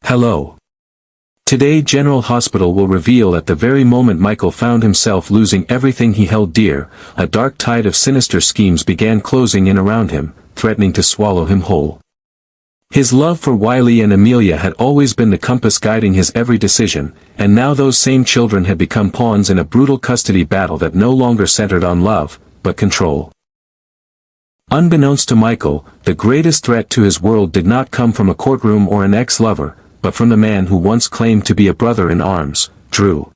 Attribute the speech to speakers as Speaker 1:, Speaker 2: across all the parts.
Speaker 1: Hello. Today General Hospital will reveal at the very moment Michael found himself losing everything he held dear, a dark tide of sinister schemes began closing in around him, threatening to swallow him whole. His love for Wiley and Amelia had always been the compass guiding his every decision, and now those same children had become pawns in a brutal custody battle that no longer centered on love, but control. Unbeknownst to Michael, the greatest threat to his world did not come from a courtroom or an ex-lover, but from the man who once claimed to be a brother in arms, Drew.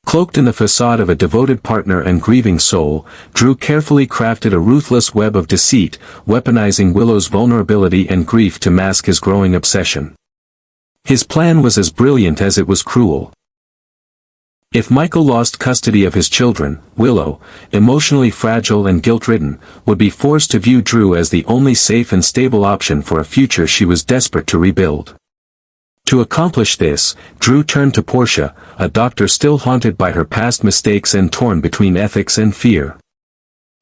Speaker 1: Cloaked in the facade of a devoted partner and grieving soul, Drew carefully crafted a ruthless web of deceit, weaponizing Willow's vulnerability and grief to mask his growing obsession. His plan was as brilliant as it was cruel. If Michael lost custody of his children, Willow, emotionally fragile and guilt-ridden, would be forced to view Drew as the only safe and stable option for a future she was desperate to rebuild. To accomplish this, Drew turned to Portia, a doctor still haunted by her past mistakes and torn between ethics and fear.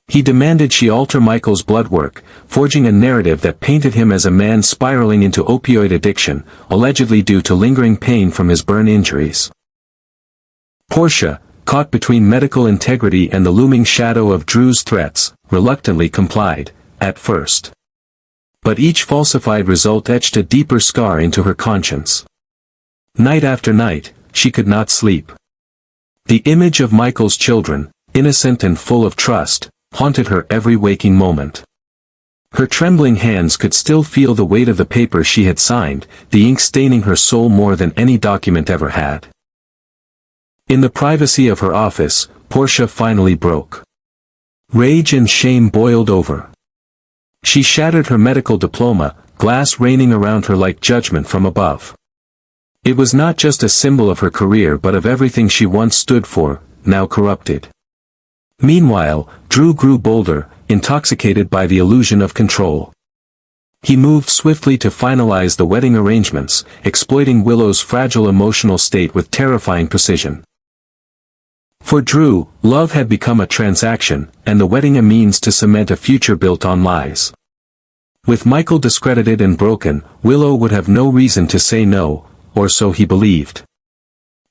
Speaker 1: He demanded she alter Michael's blood work, forging a narrative that painted him as a man spiraling into opioid addiction, allegedly due to lingering pain from his burn injuries. Portia, caught between medical integrity and the looming shadow of Drew's threats, reluctantly complied, at first. But each falsified result etched a deeper scar into her conscience. Night after night, she could not sleep. The image of Michael's children, innocent and full of trust, haunted her every waking moment. Her trembling hands could still feel the weight of the paper she had signed, the ink staining her soul more than any document ever had. In the privacy of her office, Portia finally broke. Rage and shame boiled over. She shattered her medical diploma, glass raining around her like judgment from above. It was not just a symbol of her career but of everything she once stood for, now corrupted. Meanwhile, Drew grew bolder, intoxicated by the illusion of control. He moved swiftly to finalize the wedding arrangements, exploiting Willow's fragile emotional state with terrifying precision. For Drew, love had become a transaction, and the wedding a means to cement a future built on lies. With Michael discredited and broken, Willow would have no reason to say no, or so he believed.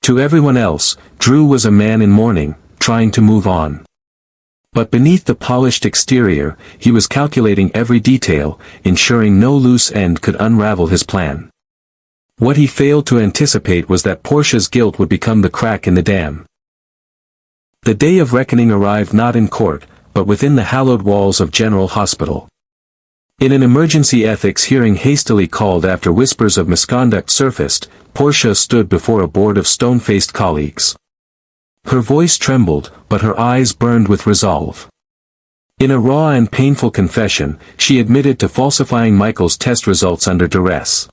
Speaker 1: To everyone else, Drew was a man in mourning, trying to move on. But beneath the polished exterior, he was calculating every detail, ensuring no loose end could unravel his plan. What he failed to anticipate was that Portia's guilt would become the crack in the dam. The day of reckoning arrived not in court, but within the hallowed walls of General Hospital. In an emergency ethics hearing hastily called after whispers of misconduct surfaced, Portia stood before a board of stone-faced colleagues. Her voice trembled, but her eyes burned with resolve. In a raw and painful confession, she admitted to falsifying Michael's test results under duress.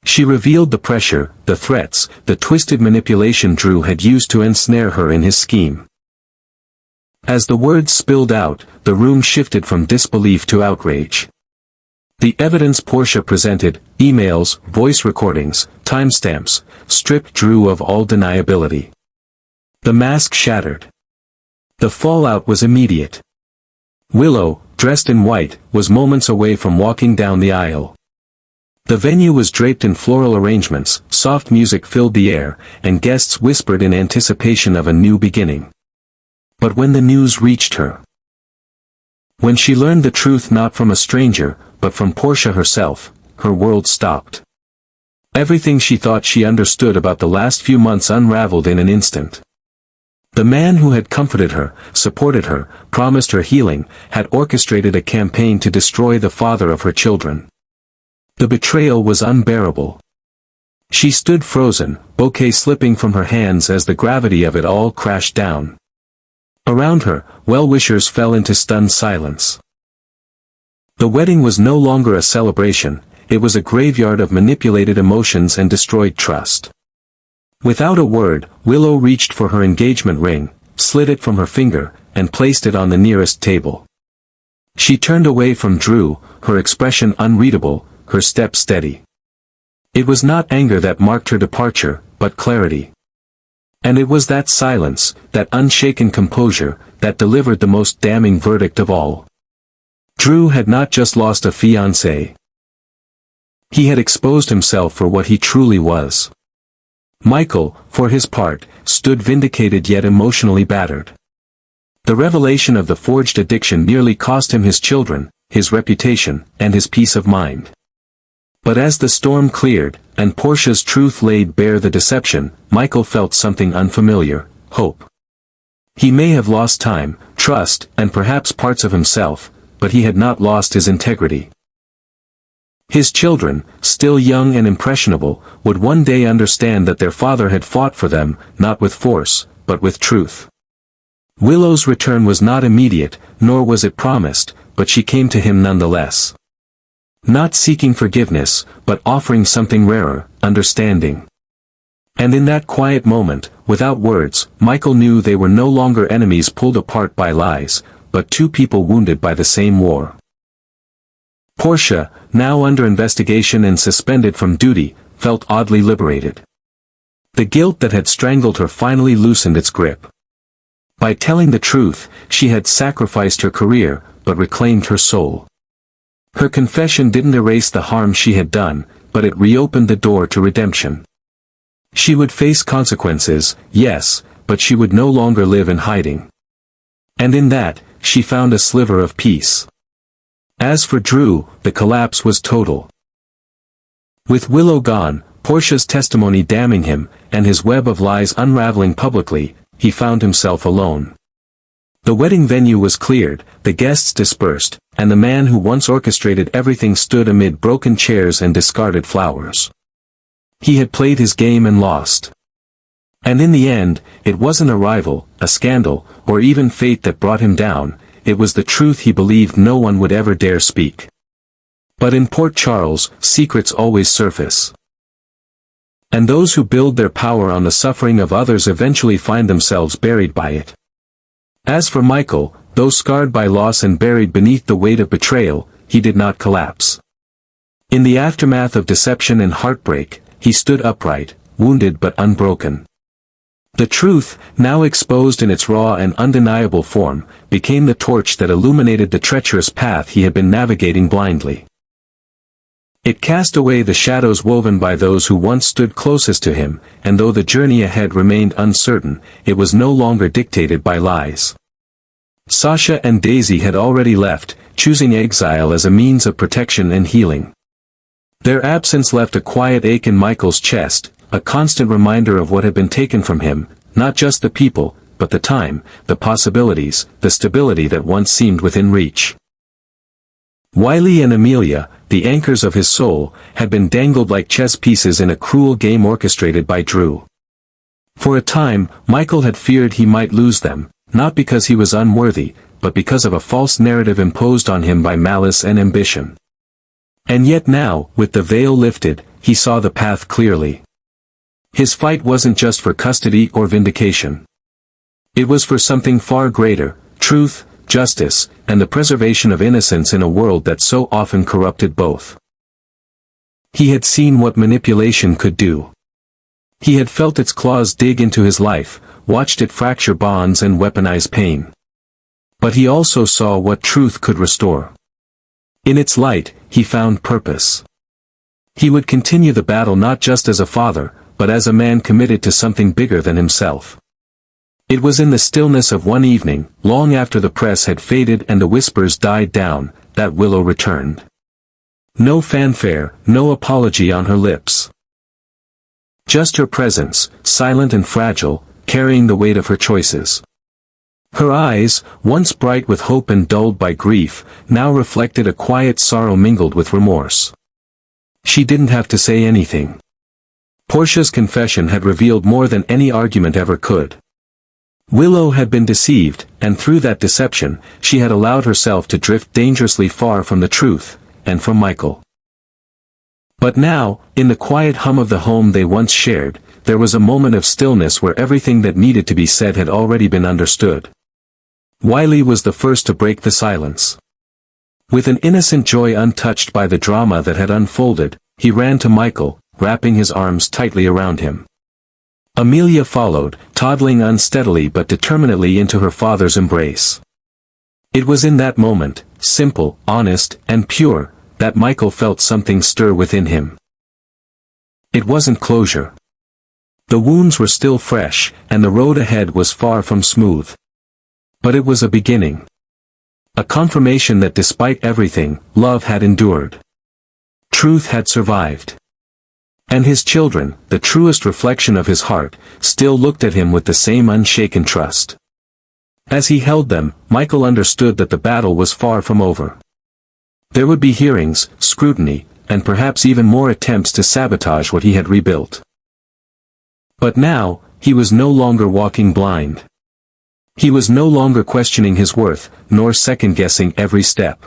Speaker 1: She revealed the pressure, the threats, the twisted manipulation Drew had used to ensnare her in his scheme. As the words spilled out, the room shifted from disbelief to outrage. The evidence Portia presented, emails, voice recordings, timestamps, stripped Drew of all deniability. The mask shattered. The fallout was immediate. Willow, dressed in white, was moments away from walking down the aisle. The venue was draped in floral arrangements, soft music filled the air, and guests whispered in anticipation of a new beginning. But when the news reached her, when she learned the truth not from a stranger, but from Portia herself, her world stopped. Everything she thought she understood about the last few months unraveled in an instant. The man who had comforted her, supported her, promised her healing, had orchestrated a campaign to destroy the father of her children. The betrayal was unbearable. She stood frozen, bouquet slipping from her hands as the gravity of it all crashed down. Around her, well-wishers fell into stunned silence. The wedding was no longer a celebration, it was a graveyard of manipulated emotions and destroyed trust. Without a word, Willow reached for her engagement ring, slid it from her finger, and placed it on the nearest table. She turned away from Drew, her expression unreadable, her step steady. It was not anger that marked her departure, but clarity. And it was that silence, that unshaken composure, that delivered the most damning verdict of all. Drew had not just lost a fiancé. He had exposed himself for what he truly was. Michael, for his part, stood vindicated yet emotionally battered. The revelation of the forged addiction nearly cost him his children, his reputation, and his peace of mind. But as the storm cleared, and Portia's truth laid bare the deception, Michael felt something unfamiliar: hope. He may have lost time, trust, and perhaps parts of himself, but he had not lost his integrity. His children, still young and impressionable, would one day understand that their father had fought for them, not with force, but with truth. Willow's return was not immediate, nor was it promised, but she came to him nonetheless. Not seeking forgiveness, but offering something rarer: understanding. And in that quiet moment, without words, Michael knew they were no longer enemies pulled apart by lies, but two people wounded by the same war. Portia, now under investigation and suspended from duty, felt oddly liberated. The guilt that had strangled her finally loosened its grip. By telling the truth, she had sacrificed her career, but reclaimed her soul. Her confession didn't erase the harm she had done, but it reopened the door to redemption. She would face consequences, yes, but she would no longer live in hiding. And in that, she found a sliver of peace. As for Drew, the collapse was total. With Willow gone, Portia's testimony damning him, and his web of lies unraveling publicly, he found himself alone. The wedding venue was cleared, the guests dispersed, and the man who once orchestrated everything stood amid broken chairs and discarded flowers. He had played his game and lost. And in the end, it wasn't a rival, a scandal, or even fate that brought him down. It was the truth he believed no one would ever dare speak. But in Port Charles, secrets always surface. And those who build their power on the suffering of others eventually find themselves buried by it. As for Michael, though scarred by loss and buried beneath the weight of betrayal, he did not collapse. In the aftermath of deception and heartbreak, he stood upright, wounded but unbroken. The truth, now exposed in its raw and undeniable form, became the torch that illuminated the treacherous path he had been navigating blindly. It cast away the shadows woven by those who once stood closest to him, and though the journey ahead remained uncertain, it was no longer dictated by lies. Sasha and Daisy had already left, choosing exile as a means of protection and healing. Their absence left a quiet ache in Michael's chest, a constant reminder of what had been taken from him, not just the people, but the time, the possibilities, the stability that once seemed within reach. Wiley and Amelia, the anchors of his soul, had been dangled like chess pieces in a cruel game orchestrated by Drew. For a time, Michael had feared he might lose them, not because he was unworthy, but because of a false narrative imposed on him by malice and ambition. And yet now, with the veil lifted, he saw the path clearly. His fight wasn't just for custody or vindication. It was for something far greater: truth, justice, and the preservation of innocence in a world that so often corrupted both. He had seen what manipulation could do. He had felt its claws dig into his life, watched it fracture bonds and weaponize pain. But he also saw what truth could restore. In its light, he found purpose. He would continue the battle not just as a father, but as a man committed to something bigger than himself. It was in the stillness of one evening, long after the press had faded and the whispers died down, that Willow returned. No fanfare, no apology on her lips. Just her presence, silent and fragile, carrying the weight of her choices. Her eyes, once bright with hope and dulled by grief, now reflected a quiet sorrow mingled with remorse. She didn't have to say anything. Portia's confession had revealed more than any argument ever could. Willow had been deceived, and through that deception, she had allowed herself to drift dangerously far from the truth, and from Michael. But now, in the quiet hum of the home they once shared, there was a moment of stillness where everything that needed to be said had already been understood. Wiley was the first to break the silence. With an innocent joy untouched by the drama that had unfolded, he ran to Michael, wrapping his arms tightly around him. Amelia followed, toddling unsteadily but determinedly into her father's embrace. It was in that moment, simple, honest, and pure, that Michael felt something stir within him. It wasn't closure. The wounds were still fresh, and the road ahead was far from smooth. But it was a beginning. A confirmation that despite everything, love had endured. Truth had survived. And his children, the truest reflection of his heart, still looked at him with the same unshaken trust. As he held them, Michael understood that the battle was far from over. There would be hearings, scrutiny, and perhaps even more attempts to sabotage what he had rebuilt. But now, he was no longer walking blind. He was no longer questioning his worth, nor second-guessing every step.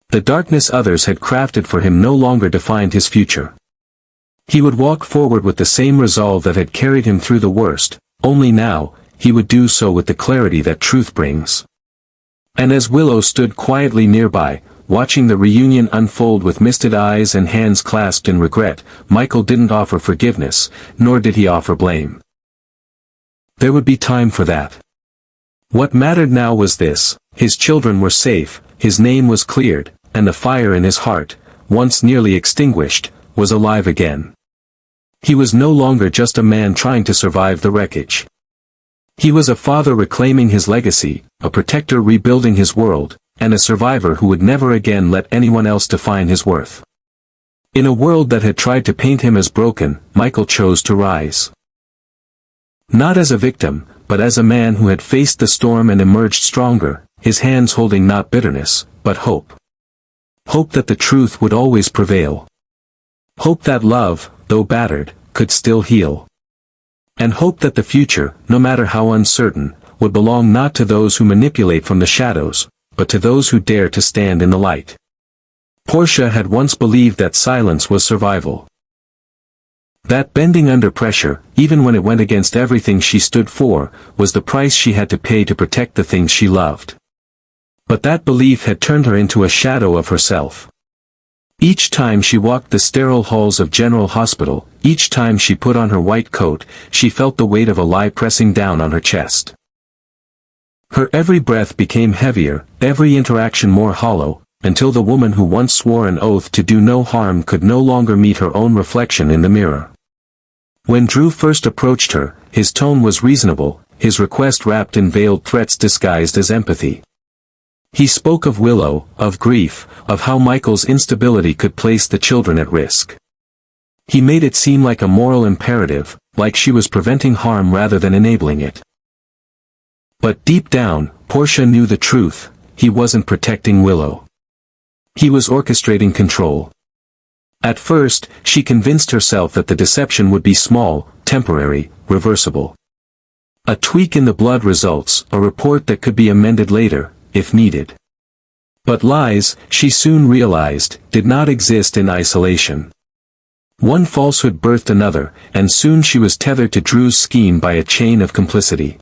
Speaker 1: The darkness others had crafted for him no longer defined his future. He would walk forward with the same resolve that had carried him through the worst, only now, he would do so with the clarity that truth brings. And as Willow stood quietly nearby, watching the reunion unfold with misted eyes and hands clasped in regret, Michael didn't offer forgiveness, nor did he offer blame. There would be time for that. What mattered now was this: his children were safe, his name was cleared, and the fire in his heart, once nearly extinguished, was alive again. He was no longer just a man trying to survive the wreckage. He was a father reclaiming his legacy, a protector rebuilding his world, and a survivor who would never again let anyone else define his worth. In a world that had tried to paint him as broken, Michael chose to rise. Not as a victim, but as a man who had faced the storm and emerged stronger, his hands holding not bitterness, but hope. Hope that the truth would always prevail. Hope that love, though battered, could still heal. And hope that the future, no matter how uncertain, would belong not to those who manipulate from the shadows, but to those who dare to stand in the light. Portia had once believed that silence was survival. That bending under pressure, even when it went against everything she stood for, was the price she had to pay to protect the things she loved. But that belief had turned her into a shadow of herself. Each time she walked the sterile halls of General Hospital, each time she put on her white coat, she felt the weight of a lie pressing down on her chest. Her every breath became heavier, every interaction more hollow, until the woman who once swore an oath to do no harm could no longer meet her own reflection in the mirror. When Drew first approached her, his tone was reasonable, his request wrapped in veiled threats disguised as empathy. He spoke of Willow, of grief, of how Michael's instability could place the children at risk. He made it seem like a moral imperative, like she was preventing harm rather than enabling it. But deep down, Portia knew the truth: he wasn't protecting Willow. He was orchestrating control. At first, she convinced herself that the deception would be small, temporary, reversible. A tweak in the blood results, a report that could be amended later, if needed. But lies, she soon realized, did not exist in isolation. One falsehood birthed another, and soon she was tethered to Drew's scheme by a chain of complicity.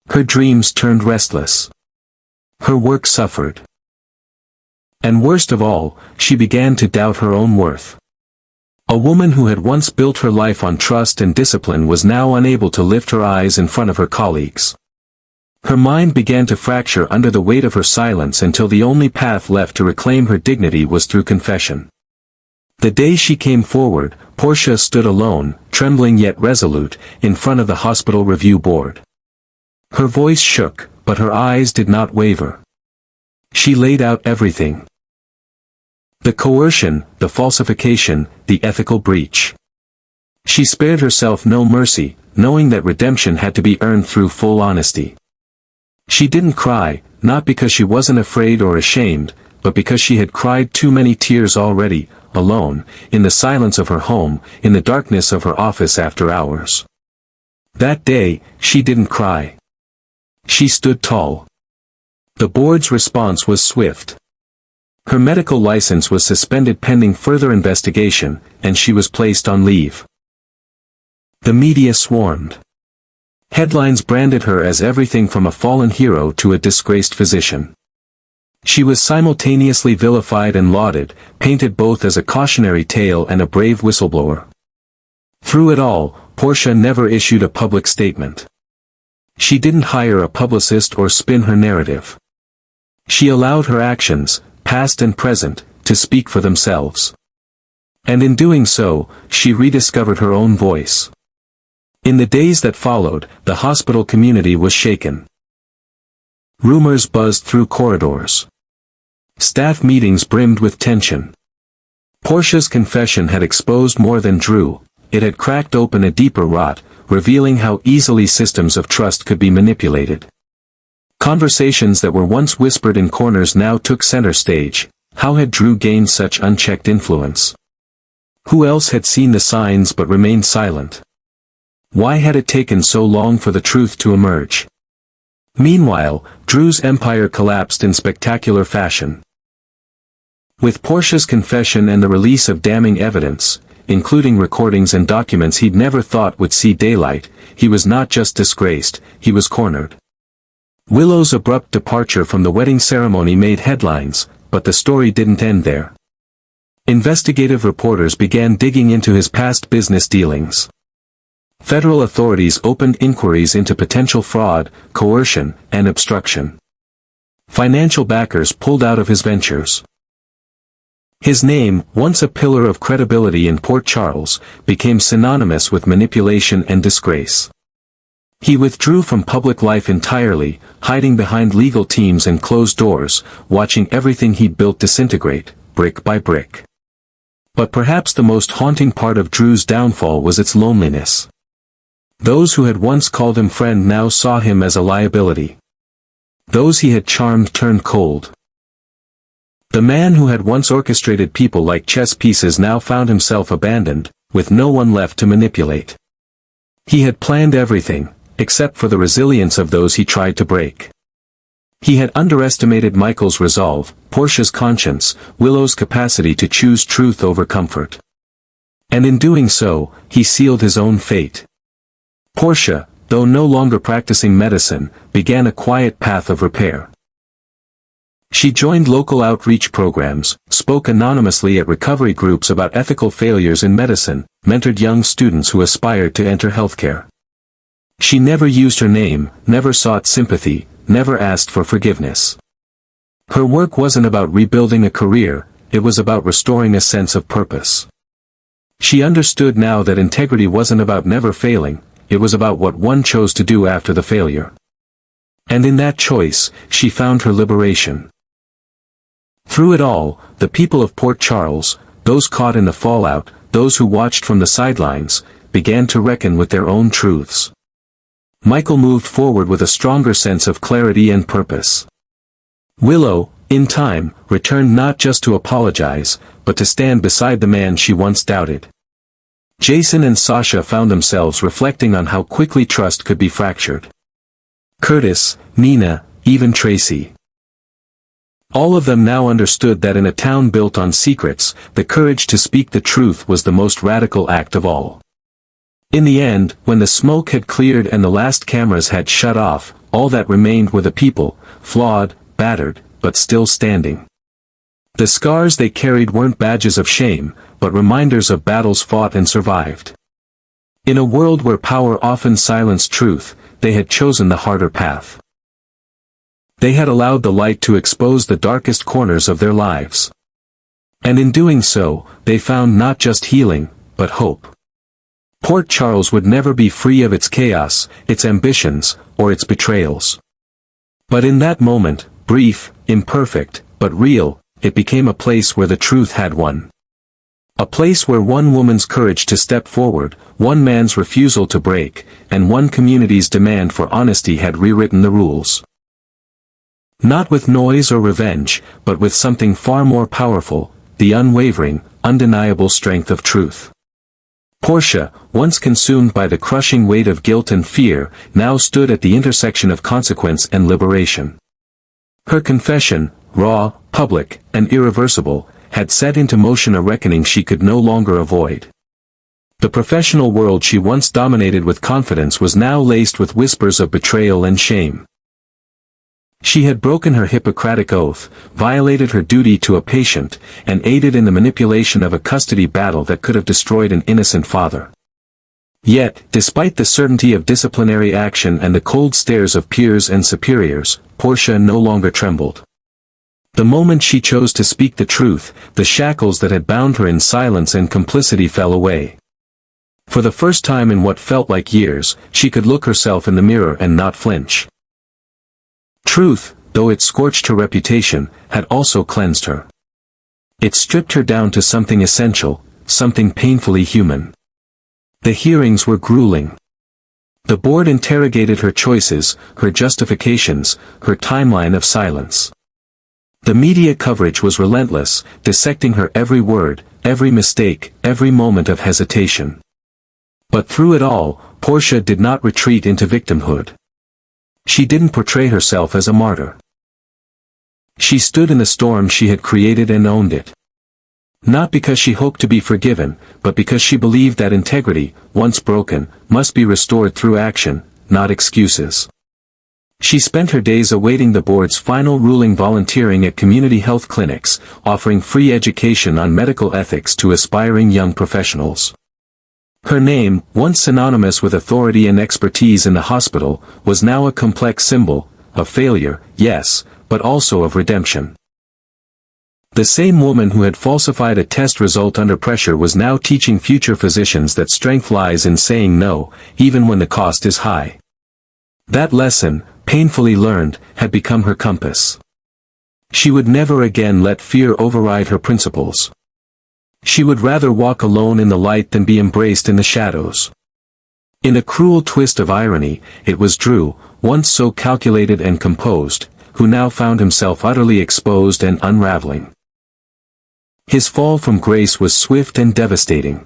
Speaker 1: Her dreams turned restless. Her work suffered. And worst of all, she began to doubt her own worth. A woman who had once built her life on trust and discipline was now unable to lift her eyes in front of her colleagues. Her mind began to fracture under the weight of her silence until the only path left to reclaim her dignity was through confession. The day she came forward, Portia stood alone, trembling yet resolute, in front of the hospital review board. Her voice shook, but her eyes did not waver. She laid out everything. The coercion, the falsification, the ethical breach. She spared herself no mercy, knowing that redemption had to be earned through full honesty. She didn't cry, not because she wasn't afraid or ashamed, but because she had cried too many tears already, alone, in the silence of her home, in the darkness of her office after hours. That day, she didn't cry. She stood tall. The board's response was swift. Her medical license was suspended pending further investigation, and she was placed on leave. The media swarmed. Headlines branded her as everything from a fallen hero to a disgraced physician. She was simultaneously vilified and lauded, painted both as a cautionary tale and a brave whistleblower. Through it all, Portia never issued a public statement. She didn't hire a publicist or spin her narrative. She allowed her actions, past and present, to speak for themselves. And in doing so, she rediscovered her own voice. In the days that followed, the hospital community was shaken. Rumors buzzed through corridors. Staff meetings brimmed with tension. Portia's confession had exposed more than Drew, it had cracked open a deeper rot, revealing how easily systems of trust could be manipulated. Conversations that were once whispered in corners now took center stage. How had Drew gained such unchecked influence? Who else had seen the signs but remained silent? Why had it taken so long for the truth to emerge? Meanwhile, Drew's empire collapsed in spectacular fashion. With Portia's confession and the release of damning evidence, including recordings and documents he'd never thought would see daylight, he was not just disgraced, he was cornered. Willow's abrupt departure from the wedding ceremony made headlines, but the story didn't end there. Investigative reporters began digging into his past business dealings. Federal authorities opened inquiries into potential fraud, coercion, and obstruction. Financial backers pulled out of his ventures. His name, once a pillar of credibility in Port Charles, became synonymous with manipulation and disgrace. He withdrew from public life entirely, hiding behind legal teams and closed doors, watching everything he'd built disintegrate, brick by brick. But perhaps the most haunting part of Drew's downfall was its loneliness. Those who had once called him friend now saw him as a liability. Those he had charmed turned cold. The man who had once orchestrated people like chess pieces now found himself abandoned, with no one left to manipulate. He had planned everything, except for the resilience of those he tried to break. He had underestimated Michael's resolve, Portia's conscience, Willow's capacity to choose truth over comfort. And in doing so, he sealed his own fate. Portia, though no longer practicing medicine, began a quiet path of repair. She joined local outreach programs, spoke anonymously at recovery groups about ethical failures in medicine, mentored young students who aspired to enter healthcare. She never used her name, never sought sympathy, never asked for forgiveness. Her work wasn't about rebuilding a career, it was about restoring a sense of purpose. She understood now that integrity wasn't about never failing, it was about what one chose to do after the failure. And in that choice, she found her liberation. Through it all, the people of Port Charles, those caught in the fallout, those who watched from the sidelines, began to reckon with their own truths. Michael moved forward with a stronger sense of clarity and purpose. Willow, in time, returned not just to apologize, but to stand beside the man she once doubted. Jason and Sasha found themselves reflecting on how quickly trust could be fractured. Curtis, Nina, even Tracy. All of them now understood that in a town built on secrets, the courage to speak the truth was the most radical act of all. In the end, when the smoke had cleared and the last cameras had shut off, all that remained were the people, flawed, battered, but still standing. The scars they carried weren't badges of shame, but reminders of battles fought and survived. In a world where power often silenced truth, they had chosen the harder path. They had allowed the light to expose the darkest corners of their lives. And in doing so, they found not just healing, but hope. Port Charles would never be free of its chaos, its ambitions, or its betrayals. But in that moment, brief, imperfect, but real, it became a place where the truth had won. A place where one woman's courage to step forward, one man's refusal to break, and one community's demand for honesty had rewritten the rules. Not with noise or revenge, but with something far more powerful, the unwavering, undeniable strength of truth. Portia, once consumed by the crushing weight of guilt and fear, now stood at the intersection of consequence and liberation. Her confession, raw, public, and irreversible, had set into motion a reckoning she could no longer avoid. The professional world she once dominated with confidence was now laced with whispers of betrayal and shame. She had broken her Hippocratic oath, violated her duty to a patient, and aided in the manipulation of a custody battle that could have destroyed an innocent father. Yet, despite the certainty of disciplinary action and the cold stares of peers and superiors, Portia no longer trembled. The moment she chose to speak the truth, the shackles that had bound her in silence and complicity fell away. For the first time in what felt like years, she could look herself in the mirror and not flinch. Truth, though it scorched her reputation, had also cleansed her. It stripped her down to something essential, something painfully human. The hearings were grueling. The board interrogated her choices, her justifications, her timeline of silence. The media coverage was relentless, dissecting her every word, every mistake, every moment of hesitation. But through it all, Portia did not retreat into victimhood. She didn't portray herself as a martyr. She stood in the storm she had created and owned it. Not because she hoped to be forgiven, but because she believed that integrity, once broken, must be restored through action, not excuses. She spent her days awaiting the board's final ruling, volunteering at community health clinics, offering free education on medical ethics to aspiring young professionals. Her name, once synonymous with authority and expertise in the hospital, was now a complex symbol, of failure, yes, but also of redemption. The same woman who had falsified a test result under pressure was now teaching future physicians that strength lies in saying no, even when the cost is high. That lesson, painfully learned, had become her compass. She would never again let fear override her principles. She would rather walk alone in the light than be embraced in the shadows. In a cruel twist of irony, it was Drew, once so calculated and composed, who now found himself utterly exposed and unraveling. His fall from grace was swift and devastating.